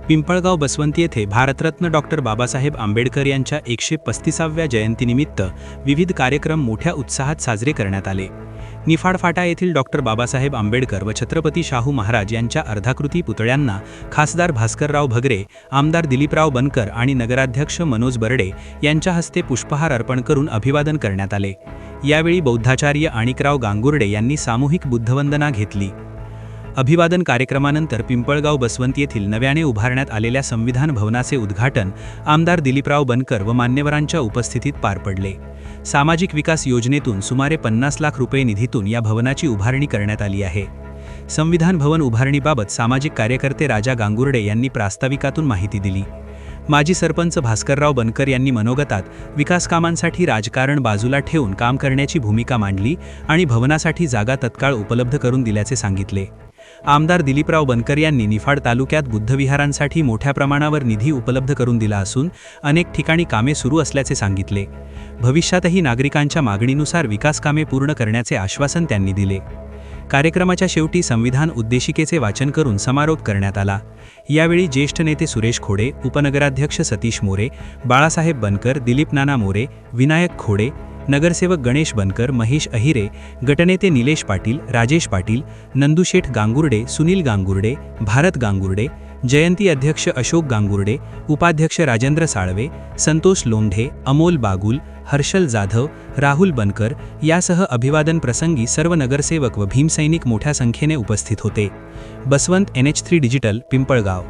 पिंपळगाव बसवंत येथे भारतरत्न डॉक्टर बाबासाहेब आंबेडकर यांच्या 135व्या जयंतीनिमित्त विविध कार्यक्रम मोठ्या उत्साहात साजरे करण्यात आले. निफाड फाटा येथील डॉक्टर बाबासाहेब आंबेडकर व छत्रपती शाहू महाराज यांच्या अर्धाकृती पुतळ्यांना खासदार भास्करराव भगरे, आमदार दिलीपराव बनकर आणि नगराध्यक्ष मनोज बर्डे यांच्या हस्ते पुष्पहार अर्पण करून अभिवादन करण्यात आले. यावेळी बौद्धाचार्य आणिकराव गांगुर्डे यांनी सामूहिक बुद्धवंदना घेतली. अभिवादन कार्यक्रमानंतर पिंपळगाव बसवंत येथील नव्याने उभारण्यात आलेल्या संविधान भवनाचे उद्घाटन आमदार दिलीपराव बनकर व मान्यवरांच्या उपस्थितीत पार पडले. सामाजिक विकास योजनेतून सुमारे 50 लाख रुपये निधीतून या भवनाची उभारणी करण्यात आली आहे. संविधान भवन उभारणीबाबत सामाजिक कार्यकर्ते राजा गांगुर्डे यांनी प्रास्ताविकातून माहिती दिली. माजी सरपंच भास्करराव बनकर यांनी मनोगतात विकास कामांसाठी राजकारण बाजूला ठेवून काम करण्याची भूमिका मांडली आणि भवनासाठी जागा तत्काळ उपलब्ध करून दिल्याचे सांगितले. आमदार दिलीपराव बनकर यांनी निफाड तालुक्यात बुद्धविहारांसाठी मोठ्या प्रमाणावर निधी उपलब्ध करून दिला असून अनेक ठिकाणी कामे सुरू असल्याचे सांगितले. भविष्यातही नागरिकांच्या मागणीनुसार विकास कामे पूर्ण करण्याचे आश्वासन त्यांनी दिले. कार्यक्रमाच्या शेवटी संविधान उद्देशिकेचे वाचन करून समारोप करण्यात आला. यावेळी ज्येष्ठ नेते सुरेश खोडे, उपनगराध्यक्ष सतीश मोरे, बाळासाहेब बनकर, दिलीप नाना मोरे, विनायक खोडे, नगरसेवक गणेश बनकर, महेश अहिरे, गटनेते निलेश पाटील, राजेश पाटील, नंदुशेठ गांगुर्डे, सुनील गांगुर्डे, भारत गांगुर्डे, जयंती अध्यक्ष अशोक गांगुर्डे, उपाध्यक्ष राजेंद्र साळवे, संतोष लोंढे, अमोल बागुल, हर्षल जाधव, राहुल बनकर यासह अभिवादन प्रसंगी सर्व नगरसेवक व भीमसैनिक मोठ्या संख्येने उपस्थित होते. Baswant NH3 digital, Pimpalgaon.